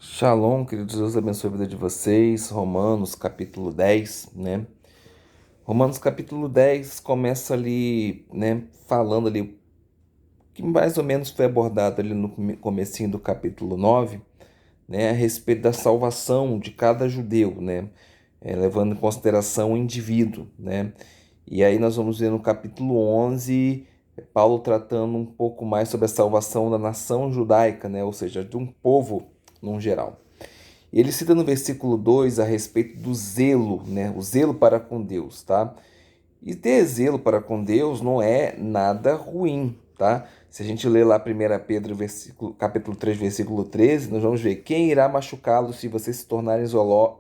Shalom, queridos, Deus abençoe a vida de vocês. Romanos capítulo 10, né? Romanos capítulo 10 começa ali, né, falando ali o que mais ou menos foi abordado ali no comecinho do capítulo 9, né, a respeito da salvação de cada judeu, né, levando em consideração o indivíduo, né? E aí nós vamos ver no capítulo 11 Paulo tratando um pouco mais sobre a salvação da nação judaica, né, ou seja, de um povo num geral. E ele cita no versículo 2 a respeito do zelo, né? O zelo para com Deus, tá? E ter zelo para com Deus não é nada ruim, tá? Se a gente ler lá 1 Pedro, capítulo 3, versículo 13, nós vamos ver: quem irá machucá-los se vocês se tornarem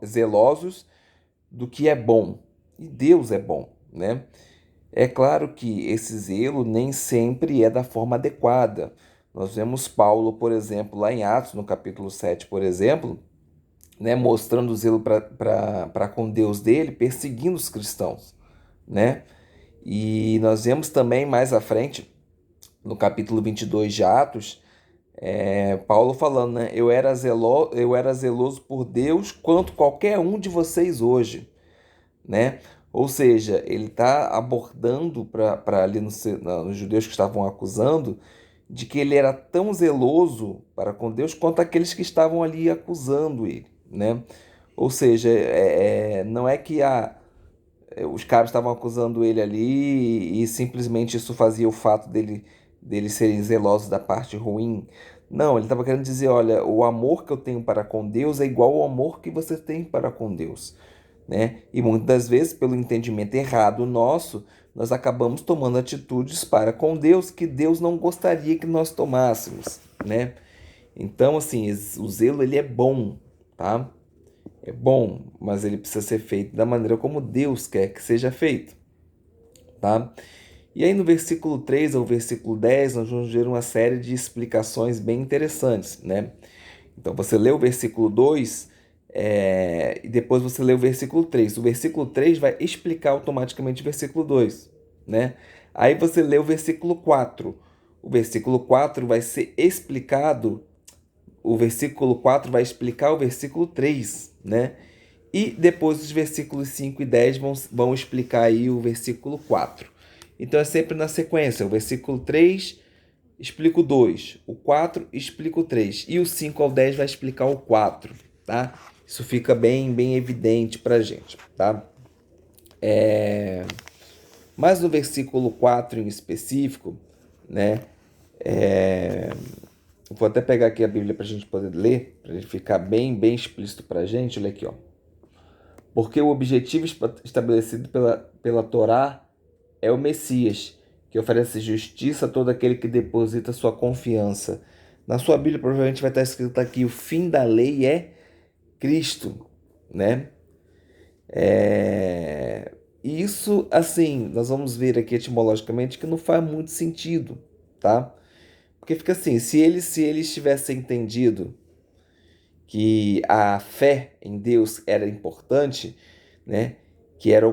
zelosos do que é bom? E Deus é bom, né? É claro que esse zelo nem sempre é da forma adequada. Nós vemos Paulo, por exemplo, lá em Atos, no capítulo 7, por exemplo, né, mostrando o zelo para com Deus dele, perseguindo os cristãos, né? E nós vemos também mais à frente, no capítulo 22 de Atos, Paulo falando, né? Eu era zeloso por Deus quanto qualquer um de vocês hoje, né? Ou seja, ele está abordando para ali nos judeus que estavam acusando de que ele era tão zeloso para com Deus quanto aqueles que estavam ali acusando ele, né? Ou seja, não é que os caras estavam acusando ele ali e simplesmente isso fazia o fato dele serem zelosos da parte ruim. Não, ele estava querendo dizer, olha, o amor que eu tenho para com Deus é igual ao amor que você tem para com Deus, né? E muitas das vezes, pelo entendimento errado nosso, nós acabamos tomando atitudes para com Deus que Deus não gostaria que nós tomássemos, né? Então, assim, o zelo ele é bom, tá? É bom, mas ele precisa ser feito da maneira como Deus quer que seja feito, tá? E aí no versículo 3 ao versículo 10 nós vamos ver uma série de explicações bem interessantes, né? Então você lê o versículo 2 e depois você lê o versículo 3. O versículo 3 vai explicar automaticamente o versículo 2, né? Aí você lê o versículo 4. O versículo 4 vai ser explicado, o versículo 4 vai explicar o versículo 3, né? E depois os versículos 5 e 10 vão explicar aí o versículo 4. Então é sempre na sequência. O versículo 3 explica o 2, o 4 explica o 3 e o 5 ao 10 vai explicar o 4, tá? Isso fica bem evidente pra gente, tá? Mas no versículo 4 em específico, né? Vou até pegar aqui a Bíblia para a gente poder ler, para ele ficar bem explícito para a gente. Olha aqui, ó. Porque o objetivo estabelecido pela Torá é o Messias, que oferece justiça a todo aquele que deposita sua confiança. Na sua Bíblia provavelmente vai estar escrito aqui: o fim da lei é Cristo, né? E isso, assim, nós vamos ver aqui etimologicamente que não faz muito sentido, tá? Porque fica assim: se eles tivessem entendido que a fé em Deus era importante, né? Que era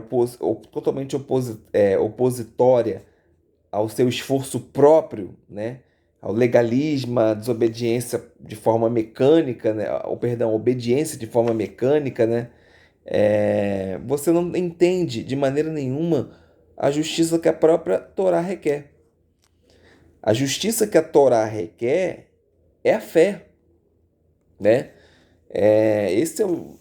totalmente opositória ao seu esforço próprio, né? Ao legalismo, à desobediência de forma mecânica, né? Perdão, obediência de forma mecânica, né? Você não entende de maneira nenhuma a justiça que a própria Torá requer. A justiça que a Torá requer é a fé, né? Esse é o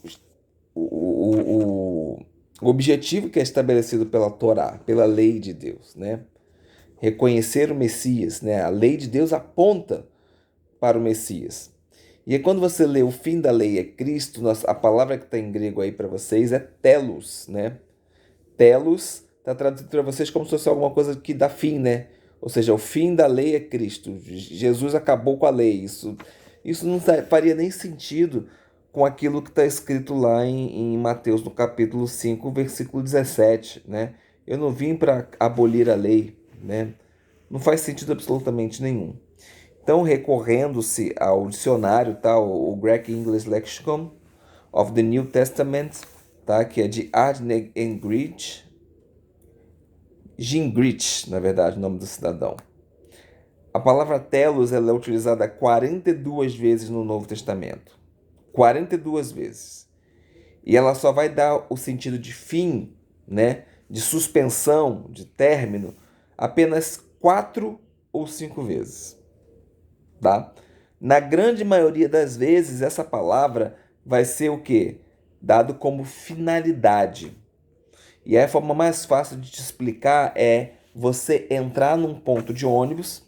objetivo que é estabelecido pela Torá, pela lei de Deus, né? Reconhecer o Messias, né? A lei de Deus aponta para o Messias. E aí, quando você lê o fim da lei é Cristo, a palavra que está em grego aí para vocês é telos, né? Telos está traduzido para vocês como se fosse alguma coisa que dá fim, né? Ou seja, o fim da lei é Cristo. Jesus acabou com a lei. Isso não faria nem sentido com aquilo que está escrito lá em Mateus, no capítulo 5, versículo 17, né? Eu não vim para abolir a lei, né? Não faz sentido absolutamente nenhum. Então, recorrendo-se ao dicionário, tá? O Greek English Lexicon of the New Testament, tá? Que é de Adney Gingrich, na verdade, o nome do cidadão. A palavra telos ela é utilizada 42 vezes no Novo Testamento. 42 vezes. E ela só vai dar o sentido de fim, né, de suspensão, de término, apenas 4 ou 5 vezes, tá? Na grande maioria das vezes, essa palavra vai ser o quê? Dado como finalidade. E a forma mais fácil de te explicar é você entrar num ponto de ônibus.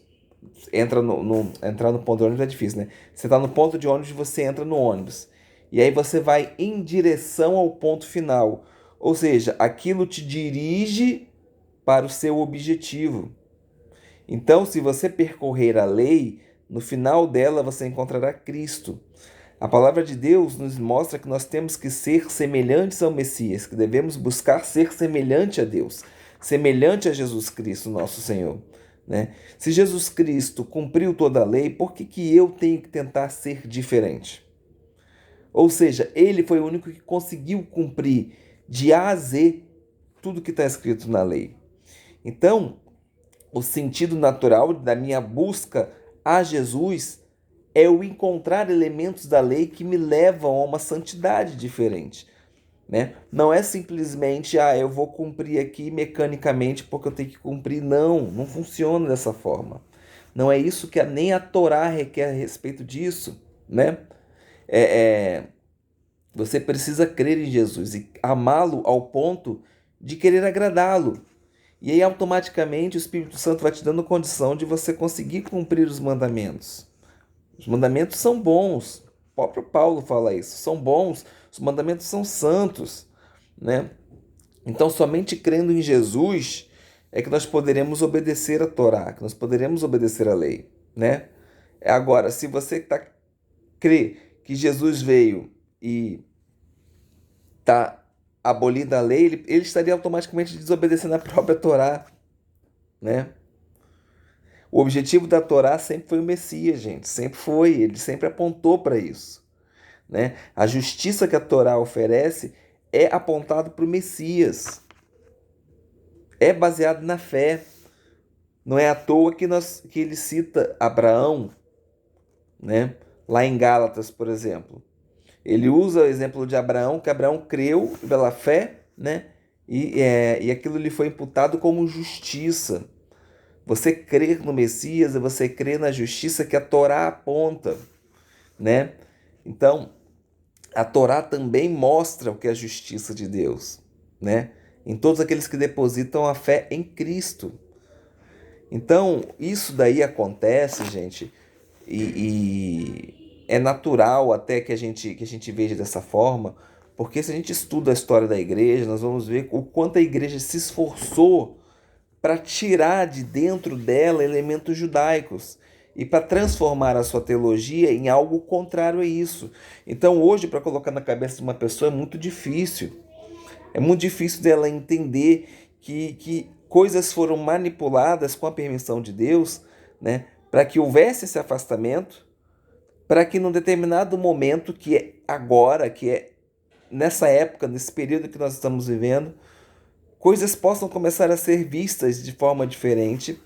Entrar no ponto de ônibus é difícil, né? Você está no ponto de ônibus e você entra no ônibus. E aí você vai em direção ao ponto final. Ou seja, aquilo te dirige para o seu objetivo. Então, se você percorrer a lei, no final dela você encontrará Cristo. A palavra de Deus nos mostra que nós temos que ser semelhantes ao Messias, que devemos buscar ser semelhante a Deus, semelhante a Jesus Cristo, nosso Senhor. Né? Se Jesus Cristo cumpriu toda a lei, por que eu tenho que tentar ser diferente? Ou seja, ele foi o único que conseguiu cumprir de A a Z tudo que está escrito na lei. Então, o sentido natural da minha busca a Jesus é o encontrar elementos da lei que me levam a uma santidade diferente. Né? Não é simplesmente, eu vou cumprir aqui mecanicamente porque eu tenho que cumprir. Não, não funciona dessa forma. Não é isso que nem a Torá requer a respeito disso. Né? Você precisa crer em Jesus e amá-lo ao ponto de querer agradá-lo. E aí automaticamente o Espírito Santo vai te dando condição de você conseguir cumprir os mandamentos. Os mandamentos são bons. O próprio Paulo fala isso. São bons. Os mandamentos são santos, né? Então, somente crendo em Jesus é que nós poderemos obedecer a Torá, que nós poderemos obedecer a lei, né? Agora, se você crê que Jesus veio e está abolida a lei, ele estaria automaticamente desobedecendo a própria Torá, né? O objetivo da Torá sempre foi o Messias, gente. Sempre foi. Ele sempre apontou para isso. Né? A justiça que a Torá oferece é apontada para o Messias. É baseado na fé. Não é à toa que ele cita Abraão, né? Lá em Gálatas, por exemplo. Ele usa o exemplo de Abraão, que Abraão creu pela fé, né? E aquilo lhe foi imputado como justiça. Você crer no Messias é você crer na justiça que a Torá aponta, né? Então, a Torá também mostra o que é a justiça de Deus, né? Em todos aqueles que depositam a fé em Cristo. Então, isso daí acontece, gente, e é natural até que a gente veja dessa forma, porque se a gente estuda a história da igreja, nós vamos ver o quanto a igreja se esforçou para tirar de dentro dela elementos judaicos e para transformar a sua teologia em algo contrário a isso. Então, hoje, para colocar na cabeça de uma pessoa é muito difícil. É muito difícil dela entender que coisas foram manipuladas com a permissão de Deus, né, para que houvesse esse afastamento, para que num determinado momento, que é agora, que é nessa época, nesse período que nós estamos vivendo, coisas possam começar a ser vistas de forma diferente.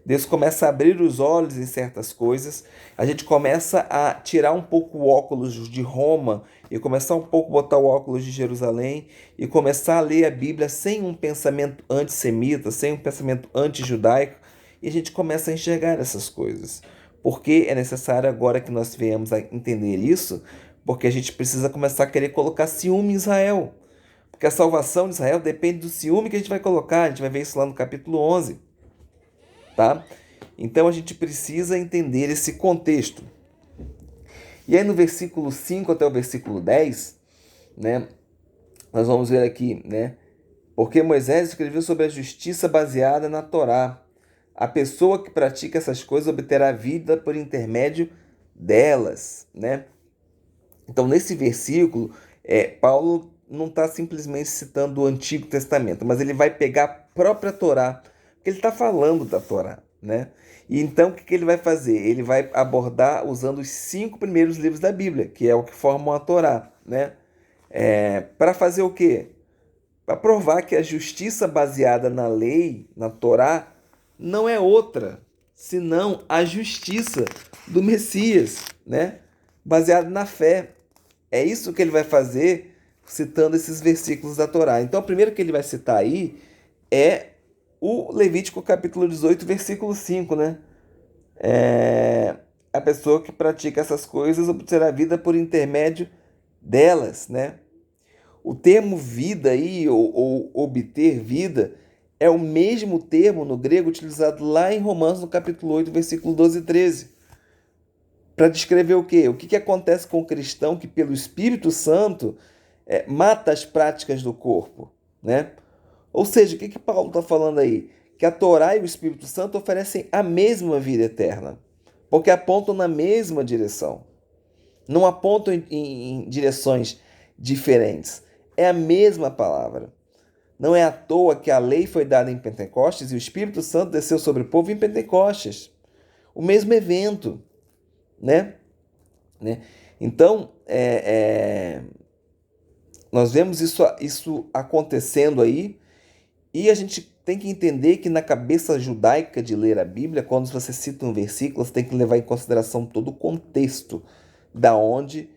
Deus começa a abrir os olhos em certas coisas. A gente começa a tirar um pouco o óculos de Roma e começar um pouco a botar o óculos de Jerusalém e começar a ler a Bíblia sem um pensamento antissemita, sem um pensamento antijudaico. E a gente começa a enxergar essas coisas. Porque é necessário agora que nós venhamos a entender isso, porque a gente precisa começar a querer colocar ciúme em Israel. Porque a salvação de Israel depende do ciúme que a gente vai colocar. A gente vai ver isso lá no capítulo 11. Tá? Então a gente precisa entender esse contexto. E aí no versículo 5 até o versículo 10, né, nós vamos ver aqui, né? Porque Moisés escreveu sobre a justiça baseada na Torá. A pessoa que pratica essas coisas obterá vida por intermédio delas, né? Então nesse versículo, Paulo não está simplesmente citando o Antigo Testamento, mas ele vai pegar a própria Torá, porque ele está falando da Torá, né? E então o que ele vai fazer? Ele vai abordar usando os 5 primeiros livros da Bíblia, que é o que formam a Torá, né? Para fazer o quê? Para provar que a justiça baseada na lei, na Torá, não é outra senão a justiça do Messias, né? Baseada na fé. É isso que ele vai fazer citando esses versículos da Torá. Então, o primeiro que ele vai citar aí é o Levítico capítulo 18, versículo 5, né? A pessoa que pratica essas coisas obterá vida por intermédio delas, né? O termo vida aí, ou obter vida, é o mesmo termo no grego utilizado lá em Romanos, no capítulo 8, versículo 12 e 13. Para descrever o quê? O que acontece com o cristão que, pelo Espírito Santo, mata as práticas do corpo, né? Ou seja, o que Paulo está falando aí? Que a Torá e o Espírito Santo oferecem a mesma vida eterna, porque apontam na mesma direção. Não apontam em direções diferentes. É a mesma palavra. Não é à toa que a lei foi dada em Pentecostes e o Espírito Santo desceu sobre o povo em Pentecostes. O mesmo evento, né? Então, nós vemos isso acontecendo aí, e a gente tem que entender que na cabeça judaica de ler a Bíblia, quando você cita um versículo, você tem que levar em consideração todo o contexto da onde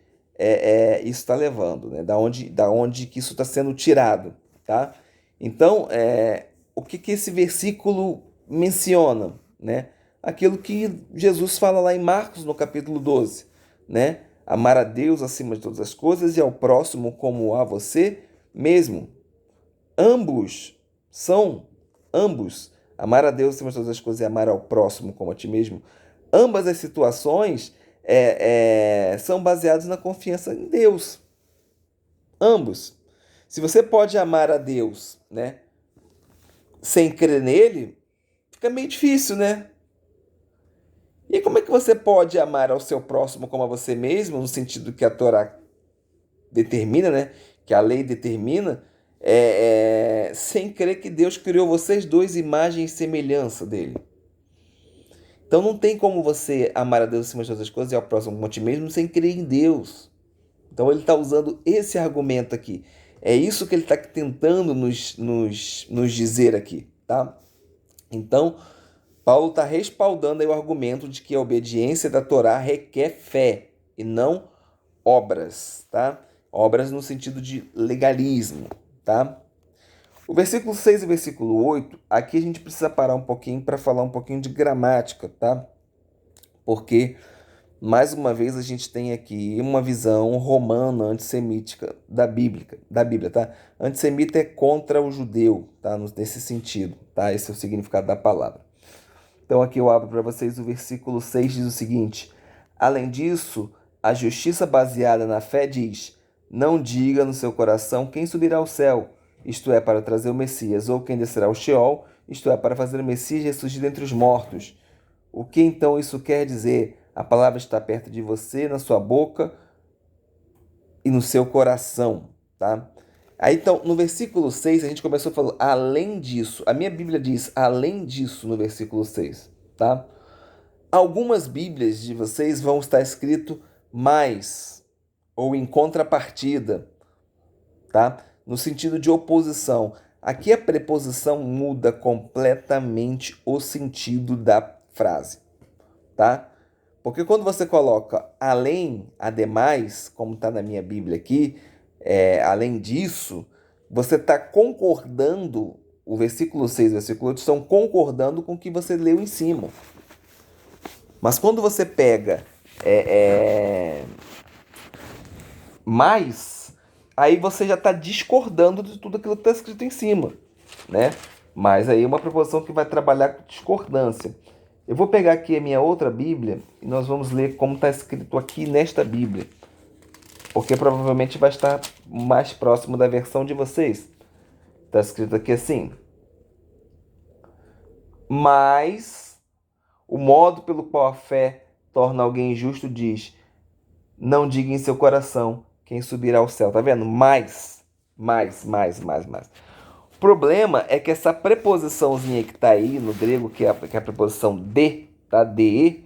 isso está levando, né? Da onde que isso está sendo tirado, tá? Então, o que esse versículo menciona, né? Aquilo que Jesus fala lá em Marcos, no capítulo 12, né? Amar a Deus acima de todas as coisas e ao próximo como a você mesmo. Ambos ambos, amar a Deus acima de todas as coisas e amar ao próximo como a ti mesmo. Ambas as situações são baseadas na confiança em Deus. Ambos. Se você pode amar a Deus, né, sem crer nele, fica meio difícil, né? E como é que você pode amar ao seu próximo como a você mesmo, no sentido que a Torá determina, né? Que a lei determina, sem crer que Deus criou vocês dois imagem e semelhança dele. Então não tem como você amar a Deus acima de todas as coisas e ao próximo como a ti mesmo sem crer em Deus. Então ele está usando esse argumento aqui. É isso que ele está tentando nos dizer aqui, tá? Então, Paulo está respaldando aí o argumento de que a obediência da Torá requer fé e não obras, tá? Obras no sentido de legalismo, tá? O versículo 6 e o versículo 8, aqui a gente precisa parar um pouquinho para falar um pouquinho de gramática, tá? Porque, mais uma vez, a gente tem aqui uma visão romana antissemítica da Bíblia, tá? Antissemita é contra o judeu, tá? Nesse sentido, tá? Esse é o significado da palavra. Então aqui eu abro para vocês o versículo 6, diz o seguinte: além disso, a justiça baseada na fé diz: não diga no seu coração quem subirá ao céu, isto é, para trazer o Messias, ou quem descerá ao Sheol, isto é, para fazer o Messias ressurgir dentre os mortos. O que então isso quer dizer? A palavra está perto de você, na sua boca e no seu coração, tá? Aí então, no versículo 6, a gente começou falando, além disso, a minha Bíblia diz, além disso, no versículo 6, tá? Algumas Bíblias de vocês vão estar escrito mais, ou em contrapartida, tá? No sentido de oposição. Aqui a preposição muda completamente o sentido da frase, tá? Porque quando você coloca além, ademais, como está na minha Bíblia aqui, além disso, você está concordando, o versículo 6 e o versículo 8 estão concordando com o que você leu em cima. Mas quando você pega mais, aí você já está discordando de tudo aquilo que está escrito em cima, né? Mas aí é uma proposição que vai trabalhar com discordância. Eu vou pegar aqui a minha outra Bíblia e nós vamos ler como está escrito aqui nesta Bíblia, porque provavelmente vai estar mais próximo da versão de vocês. Está escrito aqui assim: mas o modo pelo qual a fé torna alguém justo diz: não diga em seu coração quem subirá ao céu. Tá vendo? Mais. O problema é que essa preposiçãozinha que está aí no grego, que é a preposição de, tá? De,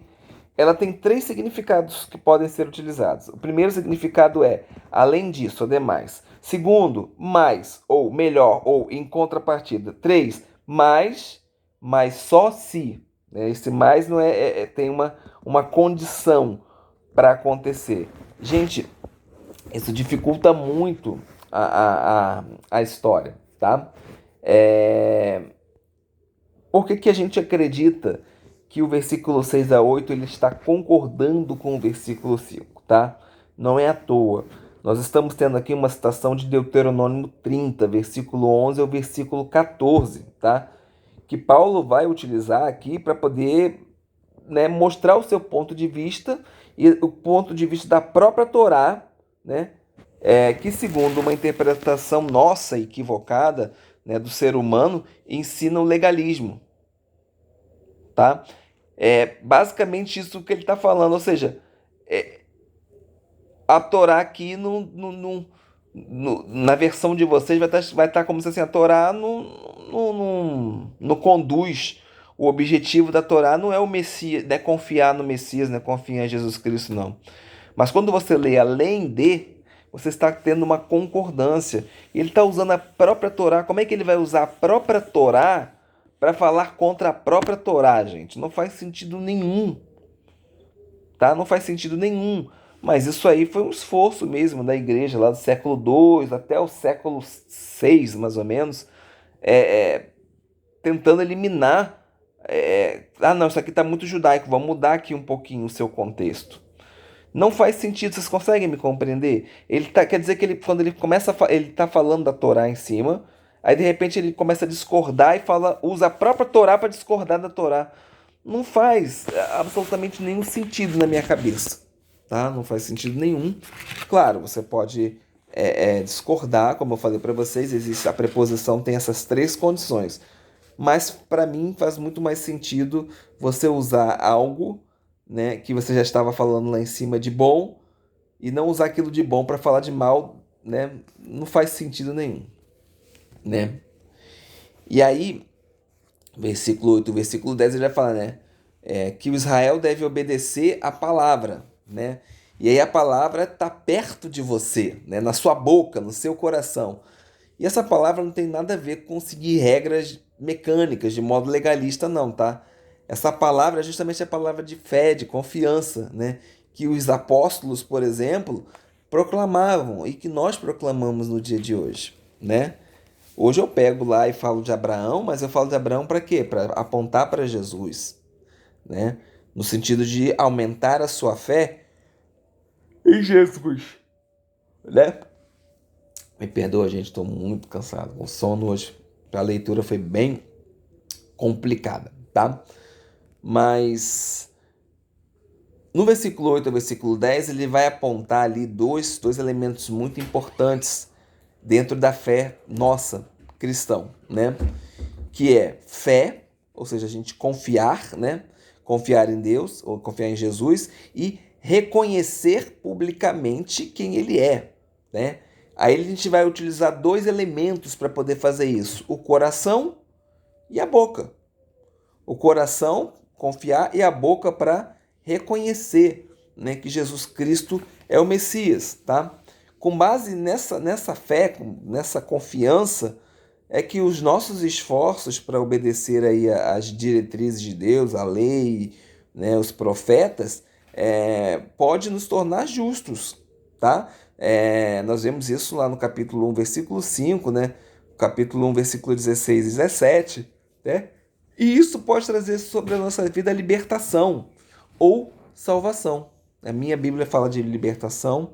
ela tem três significados que podem ser utilizados. O primeiro significado é além disso, ademais. Segundo, mais, ou melhor, ou em contrapartida. Três, mais, mas só se. Esse mais não tem uma condição para acontecer. Gente, Isso dificulta muito a história, tá? É... Por que a gente acredita que o versículo 6 a 8 ele está concordando com o versículo 5, tá? Não é à toa. Nós estamos tendo aqui uma citação de Deuteronômio 30, versículo 11 ao versículo 14, tá? Que Paulo vai utilizar aqui para poder, né, mostrar o seu ponto de vista e o ponto de vista da própria Torá, né, que segundo uma interpretação nossa equivocada, né, do ser humano, ensina o legalismo, tá? É basicamente isso que ele está falando, ou seja, a Torá aqui na versão de vocês vai tá como se assim, a Torá não conduz. O objetivo da Torá não é o Messias, não é confiar no Messias, não é confiar em Jesus Cristo, não. Mas quando você lê além de, você está tendo uma concordância. Ele está usando a própria Torá. Como é que ele vai usar a própria Torá para falar contra a própria Torá, gente? Não faz sentido nenhum, tá? Não faz sentido nenhum. Mas isso aí foi um esforço mesmo da igreja lá do século II até o século VI, mais ou menos, é, é, tentando eliminar. Não, isso aqui está muito judaico, vamos mudar aqui um pouquinho o seu contexto. Não faz sentido, vocês conseguem me compreender? Quer dizer que quando ele começa, ele está falando da Torá em cima, aí de repente ele começa a discordar e usa a própria Torá para discordar da Torá. Não faz absolutamente nenhum sentido na minha cabeça, tá? Não faz sentido nenhum. Claro, você pode discordar, como eu falei para vocês, existe a preposição tem essas três condições, mas para mim faz muito mais sentido você usar algo, né, que você já estava falando lá em cima de bom e não usar aquilo de bom para falar de mal, né? Não faz sentido nenhum, né? E aí, versículo 8, versículo 10 ele vai falar, né, que o Israel deve obedecer a palavra, né? E aí a palavra está perto de você, né, na sua boca, no seu coração. E essa palavra não tem nada a ver com seguir regras mecânicas de modo legalista, não, tá? Essa palavra é justamente a palavra de fé, de confiança, né? Que os apóstolos, por exemplo, proclamavam e que nós proclamamos no dia de hoje, né? Hoje eu pego lá e falo de Abraão, mas eu falo de Abraão para quê? Para apontar para Jesus, né? No sentido de aumentar a sua fé em Jesus, né? Me perdoa, gente, estou muito cansado. O sono hoje, a leitura foi bem complicada, tá? Mas no versículo 8 ao versículo 10, ele vai apontar ali dois elementos muito importantes dentro da fé nossa, cristão, né? Que é fé, ou seja, a gente confiar, né? Confiar em Deus, ou confiar em Jesus, e reconhecer publicamente quem ele é, né? Aí a gente vai utilizar dois elementos para poder fazer isso: o coração e a boca. O coração, confiar, e a boca para reconhecer, né, que Jesus Cristo é o Messias, tá? Com base nessa fé, nessa confiança, é que os nossos esforços para obedecer aí às diretrizes de Deus, a lei, né, os profetas, pode nos tornar justos, tá? Nós vemos isso lá no capítulo 1, versículo 5, né? Capítulo 1, versículo 16 e 17, né? E isso pode trazer sobre a nossa vida a libertação ou salvação. A minha Bíblia fala de libertação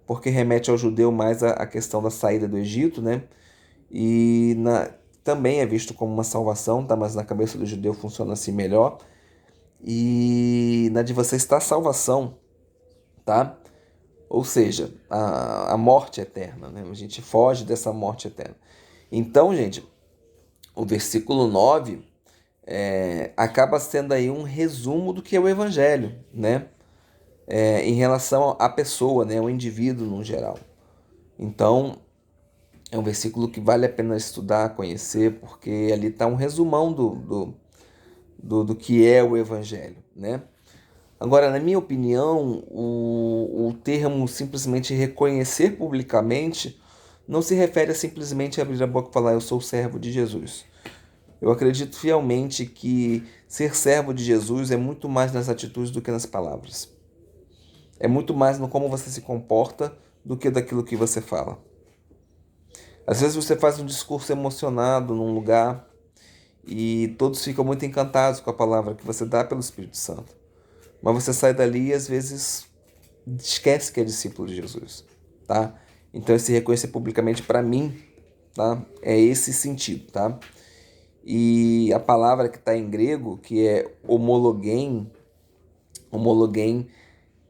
porque remete ao judeu mais a questão da saída do Egito, né? E também é visto como uma salvação, tá? Mas na cabeça do judeu funciona assim melhor. E na de vocês está a salvação, tá? Ou seja, a morte eterna, né? A gente foge dessa morte eterna. Então, gente, o versículo 9 acaba sendo aí um resumo do que é o Evangelho, né? Em relação à pessoa, né? O indivíduo no geral. Então, é um versículo que vale a pena estudar, conhecer, porque ali está um resumão do que é o Evangelho, né? Agora, na minha opinião, o termo simplesmente reconhecer publicamente não se refere a simplesmente abrir a boca e falar eu sou servo de Jesus. Eu acredito fielmente que ser servo de Jesus é muito mais nas atitudes do que nas palavras. é muito mais no como você se comporta do que daquilo que você fala. Às vezes você faz um discurso emocionado num lugar e todos ficam muito encantados com a palavra que você dá pelo Espírito Santo. Mas você sai dali e às vezes esquece que é discípulo de Jesus, tá? Então esse reconhecer publicamente para mim, tá? É esse sentido, tá? E a palavra que está em grego, que é homologuem,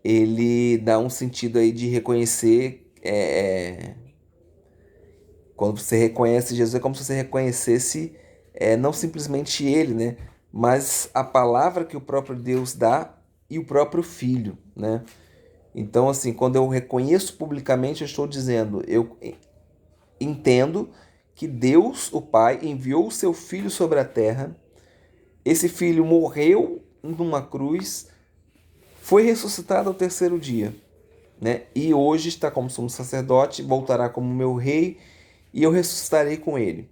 ele dá um sentido aí de reconhecer, quando você reconhece Jesus, é como se você reconhecesse não simplesmente ele, né? Mas a palavra que o próprio Deus dá e o próprio Filho, né? Então, assim, quando eu reconheço publicamente, eu estou dizendo, eu entendo que Deus, o Pai, enviou o seu Filho sobre a terra. Esse Filho morreu numa cruz, foi ressuscitado ao terceiro dia, né? E hoje está como sumo sacerdote, voltará como meu rei e eu ressuscitarei com ele.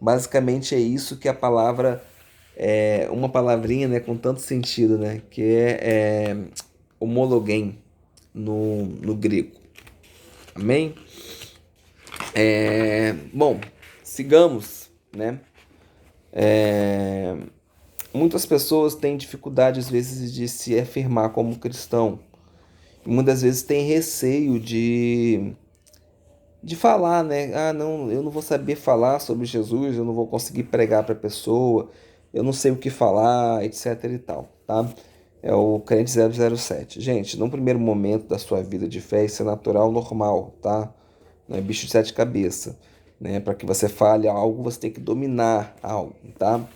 Basicamente é isso que a palavra uma palavrinha, né, com tanto sentido, né, que é homologuem no grego. Amém? Bom, sigamos, né? Muitas pessoas têm dificuldade às vezes de se afirmar como cristão. E muitas vezes têm receio de falar, né? Ah, não, eu não vou saber falar sobre Jesus, eu não vou conseguir pregar para a pessoa, eu não sei o que falar, etc e tal, tá? É o crente 007. Gente, num primeiro momento da sua vida de fé, isso é natural, normal, tá? Não é bicho de sete cabeças, né? Para que você fale algo, você tem que dominar algo, tá?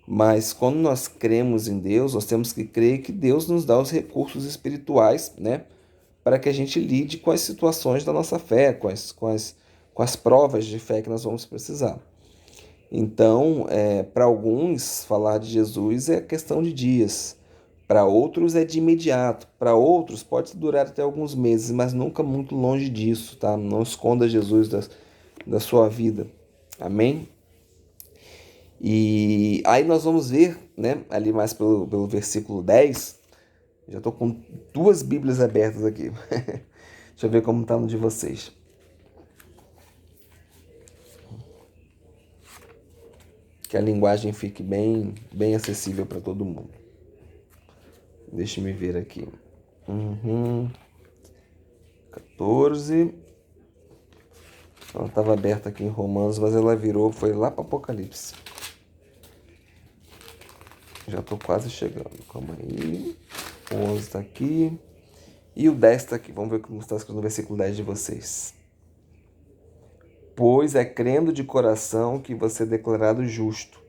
Mas quando nós cremos em Deus, nós temos que crer que Deus nos dá os recursos espirituais, né? Para que a gente lide com as situações da nossa fé, com as provas de fé que nós vamos precisar. Então, para alguns, falar de Jesus é questão de dias. Para outros é de imediato. Para outros pode durar até alguns meses, mas nunca muito longe disso, tá? Não esconda Jesus da sua vida. Amém? E aí nós vamos ver, né, ali mais pelo versículo 10. Já estou com duas Bíblias abertas aqui. Deixa eu ver como está no de vocês. Que a linguagem fique bem acessível para todo mundo. Deixa eu ver aqui. 14. Ela estava aberta aqui em Romanos, mas ela virou, foi lá para Apocalipse. Já estou quase chegando. Calma aí. O 11 está aqui. E o 10 está aqui. Vamos ver como está escrito no versículo 10 de vocês. Pois é crendo de coração que você é declarado justo,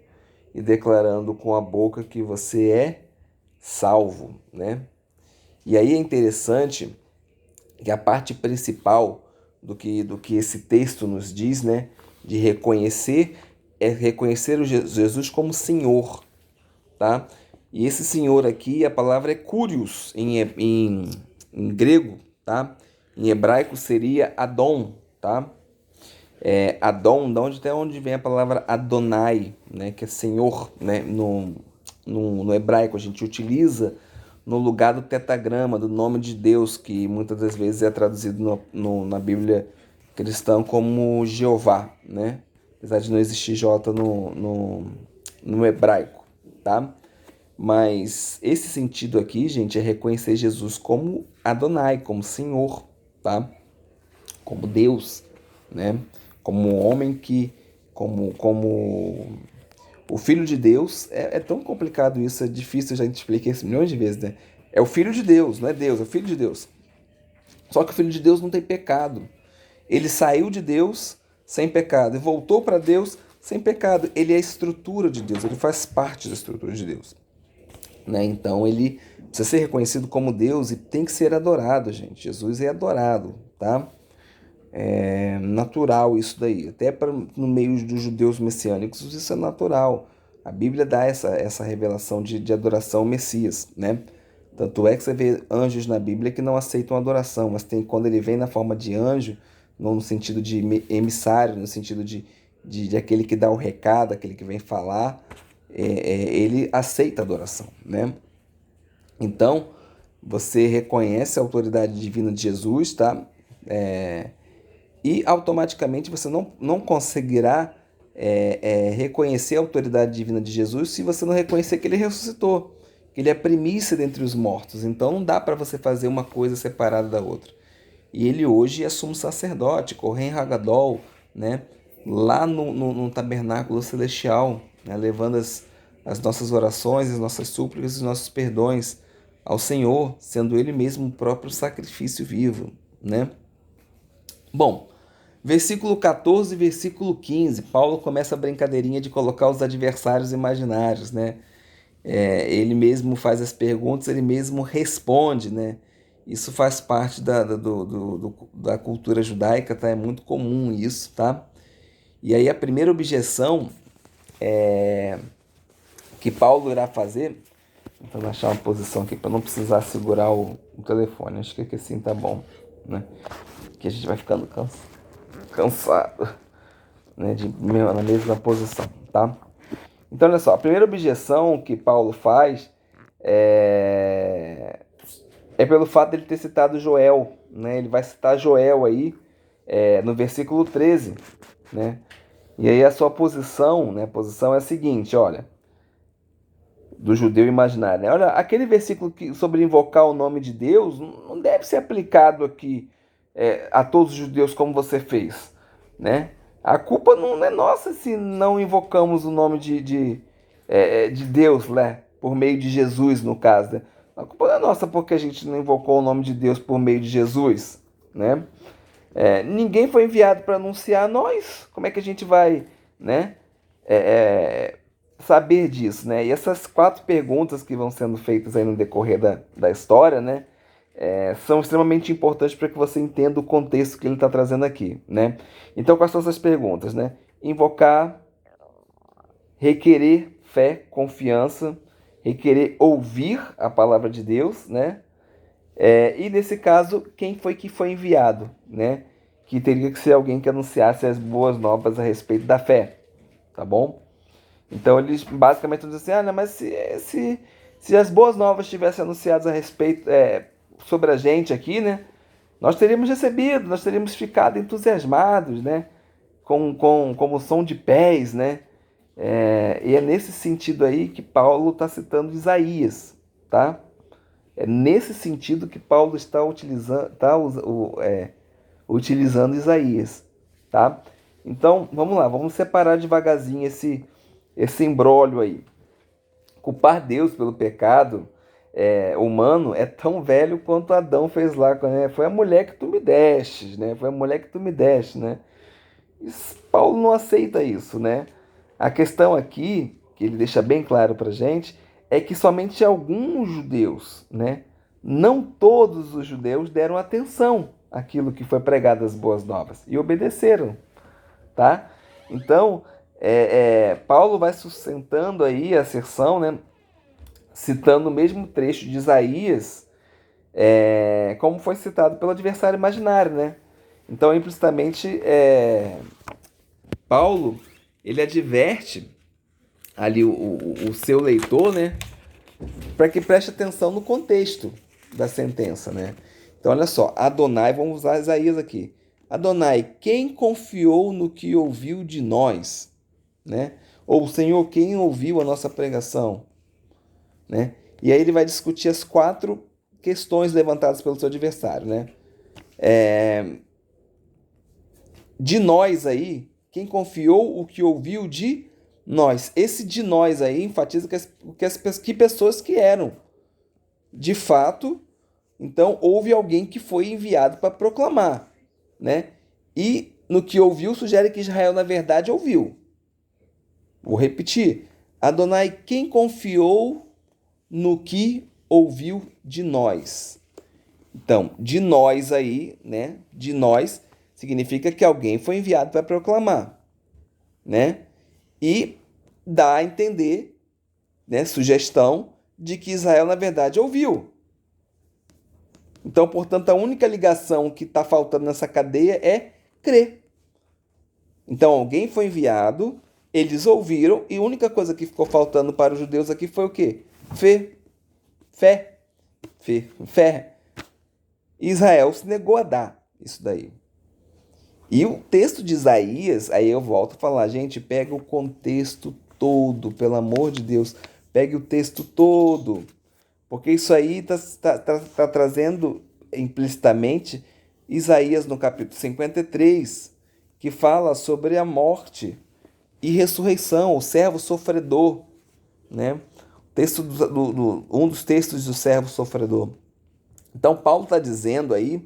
e declarando com a boca que você é salvo, né? E aí é interessante que a parte principal do que esse texto nos diz, né, de reconhecer, é reconhecer o Jesus como Senhor, tá? E esse Senhor aqui, a palavra é Kyrios em grego, tá? Em hebraico seria Adon, tá? Adon, até onde vem a palavra Adonai, né, que é Senhor, né, no hebraico a gente utiliza no lugar do tetagrama, do nome de Deus, que muitas das vezes é traduzido na Bíblia cristã como Jeová, né, apesar de não existir J no hebraico, tá? Mas esse sentido aqui, gente, é reconhecer Jesus como Adonai, como Senhor, tá? Como Deus, né? Como um homem como o Filho de Deus, é tão complicado isso, é difícil, eu já te expliquei isso milhões de vezes, né? É o Filho de Deus, não é Deus, é o Filho de Deus. Só que o Filho de Deus não tem pecado. Ele saiu de Deus sem pecado e voltou para Deus sem pecado. Ele é a estrutura de Deus, ele faz parte da estrutura de Deus, né? Então ele precisa ser reconhecido como Deus e tem que ser adorado, gente. Jesus é adorado, tá? É natural isso daí. Até no meio dos judeus messiânicos isso é natural. A Bíblia dá essa revelação de adoração ao Messias, né? Tanto é que você vê anjos na Bíblia que não aceitam adoração, mas tem quando ele vem na forma de anjo, não no sentido de emissário, no sentido de aquele que dá o recado, aquele que vem falar, ele aceita a adoração, né? Então, você reconhece a autoridade divina de Jesus, tá? E automaticamente você não conseguirá reconhecer a autoridade divina de Jesus se você não reconhecer que ele ressuscitou, que ele é a primícia dentre os mortos. Então não dá para você fazer uma coisa separada da outra. E ele hoje é sumo sacerdote, Kohen Hagadol, né? Lá no tabernáculo celestial, né? Levando as nossas orações, as nossas súplicas e os nossos perdões ao Senhor, sendo ele mesmo o próprio sacrifício vivo, né? Bom, versículo 14 e versículo 15, Paulo começa a brincadeirinha de colocar os adversários imaginários, né? Ele mesmo faz as perguntas, ele mesmo responde, né? Isso faz parte da cultura judaica, tá? É muito comum isso, tá? E aí a primeira objeção que Paulo irá fazer, vou achar uma posição aqui para não precisar segurar o telefone, acho que assim tá bom, né? Que a gente vai ficando cansado, né? Na mesma posição, tá? Então, olha só, a primeira objeção que Paulo faz é pelo fato dele ter citado Joel, né? Ele vai citar Joel aí no versículo 13, né? E aí a sua posição, né? A posição é a seguinte, olha, do judeu imaginário, né? Olha, aquele versículo sobre invocar o nome de Deus não deve ser aplicado aqui a todos os judeus como você fez, né? A culpa não é nossa se não invocamos o nome de Deus, né? Por meio de Jesus, no caso, né? A culpa não é nossa porque a gente não invocou o nome de Deus por meio de Jesus, né? Ninguém foi enviado para anunciar a nós. Como é que a gente vai, né? Saber disso, né? E essas 4 perguntas que vão sendo feitas aí no decorrer da história, né? São extremamente importantes para que você entenda o contexto que ele está trazendo aqui, né? Então, quais são essas perguntas, né? Invocar, requerer fé, confiança, requerer ouvir a palavra de Deus, né? E nesse caso, quem foi que foi enviado, né? Que teria que ser alguém que anunciasse as boas novas a respeito da fé, tá bom? Então eles basicamente dizem assim, não, mas se as boas novas tivessem anunciadas a respeito sobre a gente aqui, né? Nós teríamos recebido, nós teríamos ficado entusiasmados, né? Como som de pés, né? E é nesse sentido aí que Paulo está citando Isaías, tá? É nesse sentido que Paulo está utilizando Isaías, tá? Então, vamos lá, vamos separar devagarzinho esse imbróglio aí. Culpar Deus pelo pecado humano é tão velho quanto Adão fez lá, né? Foi a mulher que tu me destes, né? Foi a mulher que tu me deste, né? Paulo não aceita isso, né? A questão aqui, que ele deixa bem claro pra gente, é que somente alguns judeus, né? Não todos os judeus deram atenção àquilo que foi pregado as boas novas e obedeceram, tá? Então, Paulo vai sustentando aí a asserção, né? Citando o mesmo trecho de Isaías, como foi citado pelo adversário imaginário, né? Então, implicitamente, Paulo, ele adverte ali o seu leitor, né? Para que preste atenção no contexto da sentença, né? Então, olha só, Adonai, vamos usar Isaías aqui. Adonai, quem confiou no que ouviu de nós, né? Ou Senhor, quem ouviu a nossa pregação, né? E aí ele vai discutir as 4 questões levantadas pelo seu adversário, né? De nós aí, quem confiou o que ouviu de nós. Esse de nós aí enfatiza que pessoas que eram. De fato, então houve alguém que foi enviado para proclamar, né? E no que ouviu sugere que Israel na verdade ouviu. Vou repetir. Adonai, quem confiou no que ouviu de nós? Então, de nós aí, né? De nós significa que alguém foi enviado para proclamar, né? E dá a entender, né, sugestão de que Israel na verdade ouviu. Então, portanto, a única ligação que está faltando nessa cadeia é crer. Então, alguém foi enviado, eles ouviram, e a única coisa que ficou faltando para os judeus aqui foi o quê? Fé. Fé. Israel se negou a dar isso daí. E o texto de Isaías, aí eu volto a falar, gente, pega o contexto todo, pelo amor de Deus, pegue o texto todo, porque isso aí está trazendo implicitamente Isaías no capítulo 53, que fala sobre a morte e ressurreição, o servo sofredor, né? Texto um dos textos do servo sofredor. Então, Paulo está dizendo aí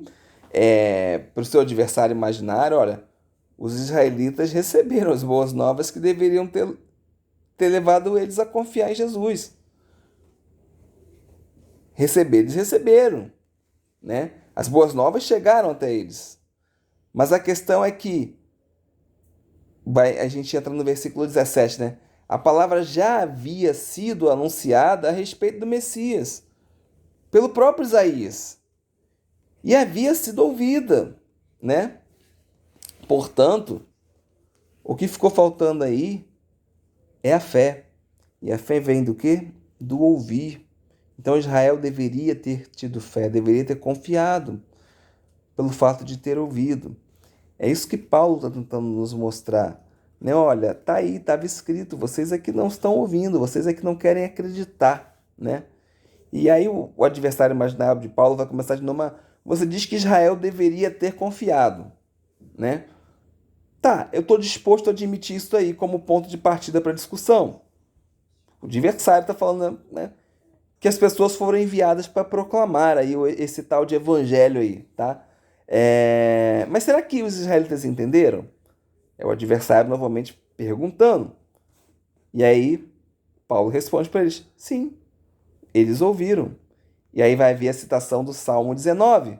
para o seu adversário imaginário: olha, os israelitas receberam as boas novas que deveriam ter levado eles a confiar em Jesus. Eles receberam, né? As boas novas chegaram até eles. Mas a questão é que, a gente entra no versículo 17, né? A palavra já havia sido anunciada a respeito do Messias, pelo próprio Isaías, e havia sido ouvida, né? Portanto, o que ficou faltando aí é a fé. E a fé vem do quê? Do ouvir. Então Israel deveria ter tido fé, deveria ter confiado pelo fato de ter ouvido. É isso que Paulo está tentando nos mostrar. Né? Olha, tá aí, estava escrito, vocês é que não estão ouvindo, vocês é que não querem acreditar. Né? E aí o adversário imaginário de Paulo vai começar de novo. Você diz que Israel deveria ter confiado. Né? Tá, eu estou disposto a admitir isso aí como ponto de partida para a discussão. O adversário está falando, né, que as pessoas foram enviadas para proclamar aí esse tal de evangelho aí, tá? Mas será que os israelitas entenderam? É o adversário novamente perguntando. E aí Paulo responde para eles: sim, eles ouviram. E aí vai haver a citação do Salmo 19.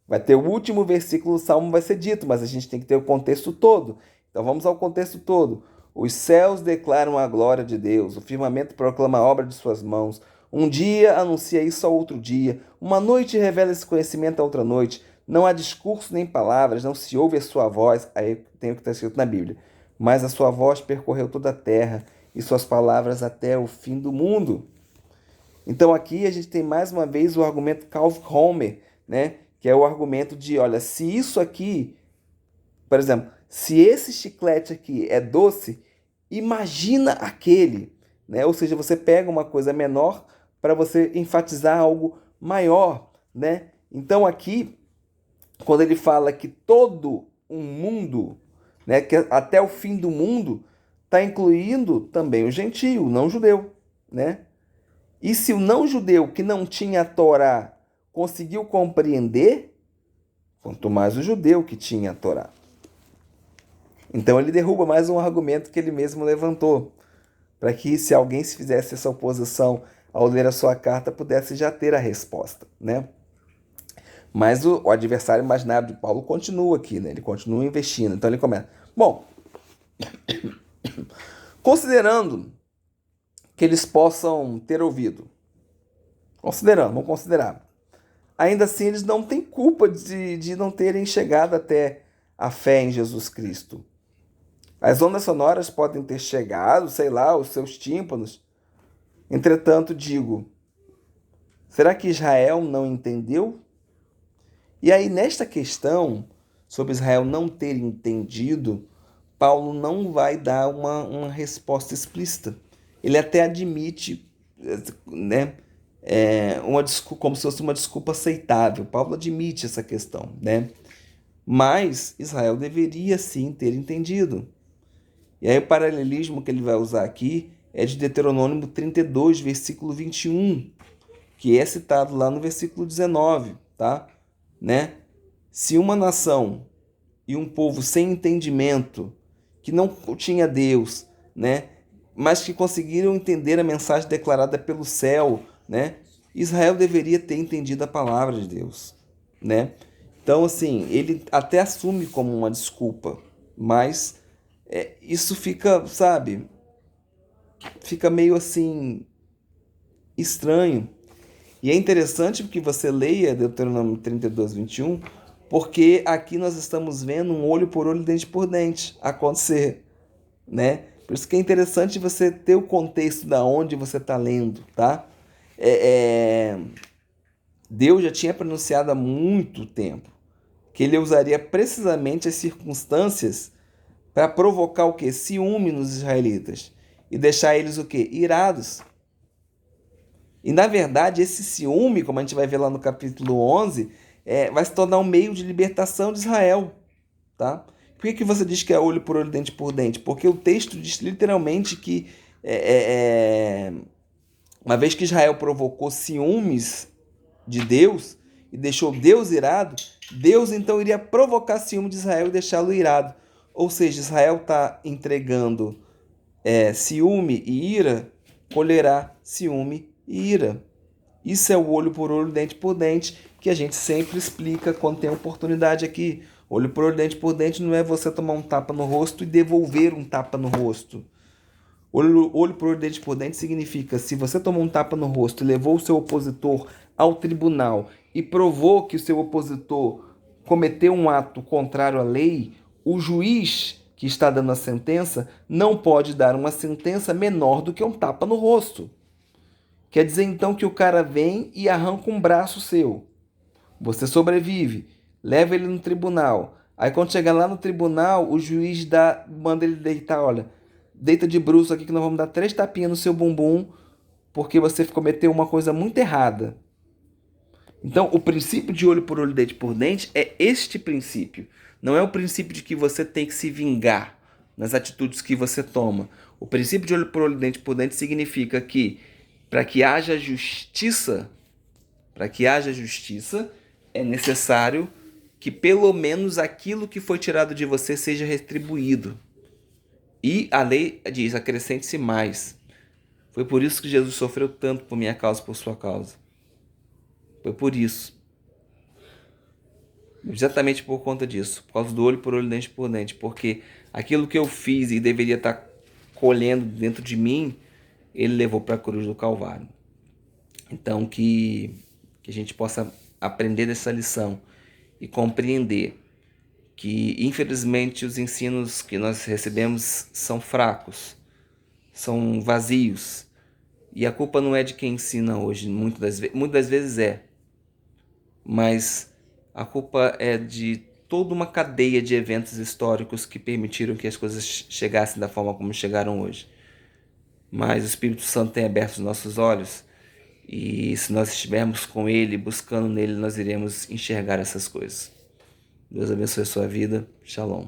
Vai ter o último versículo do Salmo vai ser dito, mas a gente tem que ter o contexto todo. Então vamos ao contexto todo. Os céus declaram a glória de Deus, o firmamento proclama a obra de suas mãos. Um dia anuncia isso ao outro dia, uma noite revela esse conhecimento a outra noite. Não há discurso nem palavras, não se ouve a sua voz. Aí tem o que está escrito na Bíblia. Mas a sua voz percorreu toda a terra e suas palavras até o fim do mundo. Então aqui a gente tem mais uma vez o argumento Kaufhomer, né? Que é o argumento de, olha, se isso aqui, por exemplo, se esse chiclete aqui é doce, imagina aquele, né? Ou seja, você pega uma coisa menor para você enfatizar algo maior, né? Então aqui, quando ele fala que todo um mundo, né, que até o fim do mundo, está incluindo também o gentio, o não judeu, né? E se o não judeu que não tinha a Torá conseguiu compreender, quanto mais o judeu que tinha a Torá. Então ele derruba mais um argumento que ele mesmo levantou, para que se alguém se fizesse essa oposição ao ler a sua carta, pudesse já ter a resposta, né? Mas o adversário imaginário de Paulo continua aqui, né? Ele continua investindo. Então ele começa. Bom, considerando que eles possam ter ouvido, vamos considerar. Ainda assim, eles não têm culpa de não terem chegado até a fé em Jesus Cristo. As ondas sonoras podem ter chegado, sei lá, aos seus tímpanos. Entretanto, digo, será que Israel não entendeu? E aí, nesta questão, sobre Israel não ter entendido, Paulo não vai dar uma resposta explícita. Ele até admite, né, uma desculpa, como se fosse uma desculpa aceitável. Paulo admite essa questão, né? Mas Israel deveria sim ter entendido. E aí o paralelismo que ele vai usar aqui é de Deuteronômio 32, versículo 21, que é citado lá no versículo 19, tá? Né? Se uma nação e um povo sem entendimento, que não tinha Deus, né, mas que conseguiram entender a mensagem declarada pelo céu, né, Israel deveria ter entendido a palavra de Deus, né? Então, assim, ele até assume como uma desculpa, mas isso fica, sabe, fica meio assim estranho. E é interessante que você leia Deuteronômio 32, 21, porque aqui nós estamos vendo um olho por olho, dente por dente acontecer, né? Por isso que é interessante você ter o contexto da onde você está lendo, tá? Deus já tinha pronunciado há muito tempo que ele usaria precisamente as circunstâncias para provocar o quê? Ciúme nos israelitas e deixar eles o quê? Irados. E na verdade, esse ciúme, como a gente vai ver lá no capítulo 11, vai se tornar um meio de libertação de Israel, tá? Por que você diz que é olho por olho, dente por dente? Porque o texto diz literalmente que uma vez que Israel provocou ciúmes de Deus e deixou Deus irado, Deus então iria provocar ciúme de Israel e deixá-lo irado. Ou seja, Israel está entregando ciúme e ira, colherá ciúme e ira. Isso é o olho por olho, dente por dente, que a gente sempre explica quando tem oportunidade aqui. Olho por olho, dente por dente não é você tomar um tapa no rosto e devolver um tapa no rosto. Olho por olho, dente por dente significa, se você tomou um tapa no rosto e levou o seu opositor ao tribunal e provou que o seu opositor cometeu um ato contrário à lei, o juiz que está dando a sentença não pode dar uma sentença menor do que um tapa no rosto. Quer dizer então que o cara vem e arranca um braço seu. Você sobrevive, leva ele no tribunal. Aí quando chegar lá no tribunal, o juiz manda ele deitar, olha, deita de bruços aqui que nós vamos dar 3 tapinhas no seu bumbum porque você cometeu uma coisa muito errada. Então, o princípio de olho por olho, dente por dente é este princípio. Não é o princípio de que você tem que se vingar nas atitudes que você toma. O princípio de olho por olho, dente por dente significa que para que haja justiça, é necessário que pelo menos aquilo que foi tirado de você seja retribuído. E a lei diz, acrescente-se mais. Foi por isso que Jesus sofreu tanto por minha causa, por sua causa. Foi por isso. Exatamente por conta disso. Por causa do olho por olho, dente por dente. Porque aquilo que eu fiz e deveria estar colhendo dentro de mim, ele levou para a cruz do Calvário. Então, que a gente possa aprender dessa lição e compreender que, infelizmente, os ensinos que nós recebemos são fracos, são vazios. E a culpa não é de quem ensina hoje, muitas das vezes é. Mas a culpa é de toda uma cadeia de eventos históricos que permitiram que as coisas chegassem da forma como chegaram hoje. Mas o Espírito Santo tem aberto os nossos olhos e se nós estivermos com Ele, buscando nele, nós iremos enxergar essas coisas. Deus abençoe a sua vida. Shalom.